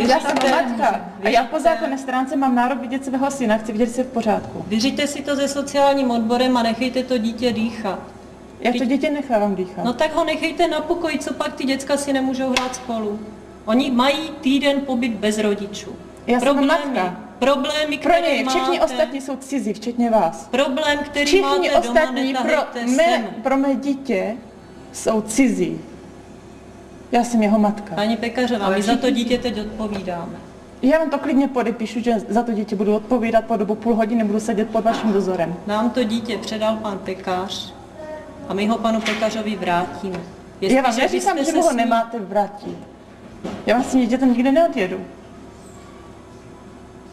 Já jsem matka a já po zákonné stránce mám nárok vidět svého syna, chci vidět, jestli je v pořádku. Vyřiďte si to se sociálním odborem a nechejte to dítě dýchat. Já to dítě nechávám dýchat. No tak ho nechejte na pokoji, co pak ty děcka si nemůžou hrát spolu. Oni mají týden pobyt bez rodičů. Já jsem matka. Problémy, pro které ně, máte, všichni ostatní jsou cizí, včetně vás. Problém, který Všichni máte doma, ostatní pro mé dítě jsou cizí. Já jsem jeho matka. Paní Pekařová, my za to dítě teď odpovídáme. Já vám to klidně podepíšu, že za to dítě budu odpovídat po dobu půl hodiny, budu sedět pod vaším dozorem. Nám to dítě předal pan Pekař a my ho panu Pekařovi vrátíme. Já vám neříkám, že ho nemáte vrátit. Já vám s tím dítětem nikdy neodjedu.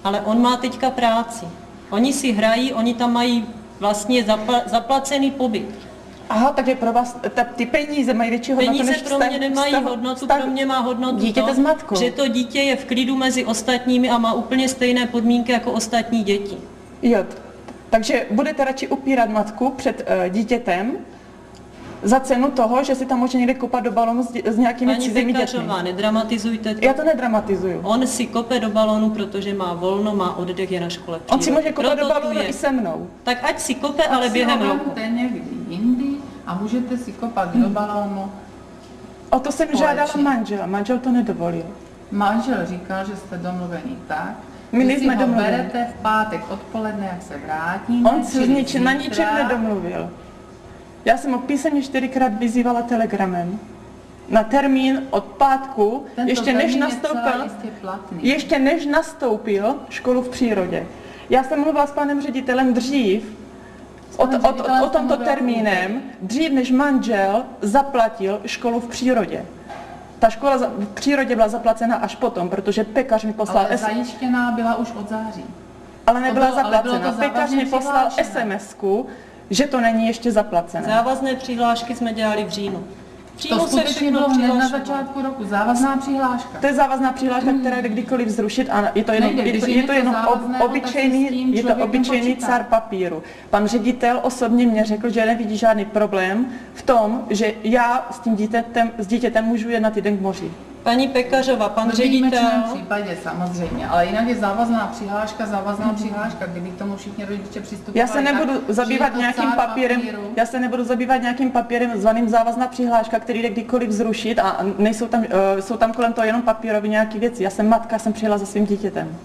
Ale on má teďka práci. Oni si hrají, oni tam mají vlastně zaplacený pobyt. Aha, takže pro vás ty peníze mají větší hodnotu peníze než pro mě nemají hodnotu, pro mě má hodnotu dítěte s matkou. Že to dítě je v klidu mezi ostatními a má úplně stejné podmínky jako ostatní děti. Jo, takže budete radši upírat matku před dítětem za cenu toho, že si tam může někde kopat do balonu s nějakými cizími dětmi. Paní nedramatizujte to. Já to nedramatizuju. On si kope do balonu, protože má volno, má oddech, je na škole. On si může kopat do balonu i se mnou. Tak ať si kope, ale během roku. Někdy jindy a můžete si kopat do balónu. O to jsem žádala manžela, manžel to nedovolil. Manžel říkal, že jste domluvení tak, my že si ho domluveni. berete v pátek odpoledne, jak se vrátíme. On se na ničem nedomluvil. Já jsem ho písemně 4krát vyzývala telegramem na termín od pátku, ještě než nastoupil školu v přírodě. Já jsem mluvila s panem ředitelem dřív, o tomto termínem, dřív než manžel zaplatil školu v přírodě. Ta škola v přírodě byla zaplacena až potom, protože Pekař mi poslal... Ale zajištěná byla už od září. Ale nebyla zaplacena. Pekař mi poslal SMS-ku, že to není ještě zaplacené. Závazné přihlášky jsme dělali v říjnu. To skutečně bylo hned na začátku roku. Závazná přihláška. To je závazná přihláška, která jde kdykoliv zrušit a je to jenom obyčejný cár papíru. Pan ředitel osobně mě řekl, že nevidí žádný problém v tom, že já s dítětem můžu jet na týden k moři. Paní Pekařová, pan ředitel... V případě samozřejmě, ale jinak je závazná přihláška, kdyby k tomu všichni rodiče přistupovali. Já se nebudu zabývat nějakým papírem zvaným závazná přihláška, který jde kdykoliv zrušit a jsou tam kolem toho jenom papírové nějaké věci. Já jsem matka, jsem přijela za svým dítětem.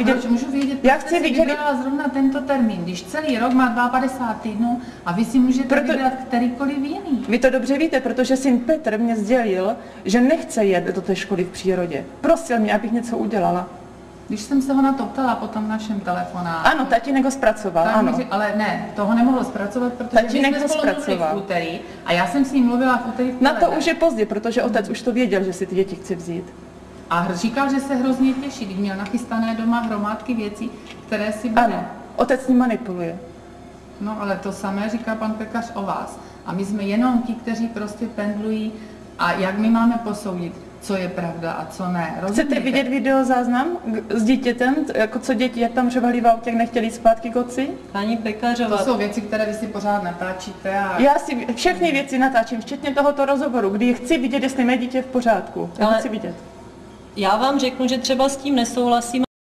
Proč můžu vědět, proč jste si vybrala zrovna tento termín, když celý rok má 52 týdnů a vy si můžete vybrat kterýkoliv jiný? Vy to dobře víte, protože syn Petr mě sdělil, že nechce jet do té školy v přírodě. Prosil mě, abych něco udělala. Když jsem se ho na to ptala po tom našem telefonátu. Ano, tatínek ho zpracoval, ano. Ale ne, toho nemohlo zpracovat, protože tatínek jsme spolu mluvili v úterý a já jsem s ním mluvila v úterý. Na to už je pozdě, protože otec už to věděl, že si ty děti chce vzít. A říkal, že se hrozně těší, když měl nachystané doma hromádky věcí, které si bere. Ano, otec s ním manipuluje. No ale to samé říká pan Pekař o vás. A my jsme jenom ti, kteří prostě pendlují a jak my máme posoudit, co je pravda a co ne. Rozumíte? Chcete vidět videozáznam s dítětem, jako co děti, jak tam řvali v autě, nechtěli zpátky k otci? Paní Pekařová. To jsou věci, které vy si pořád natáčíte. A... Já si všechny věci natáčím, včetně tohoto rozhovoru, kdy chci vidět, jestli mé dítě je v pořádku. Já chci vidět. Já vám řeknu, že třeba s tím nesouhlasím.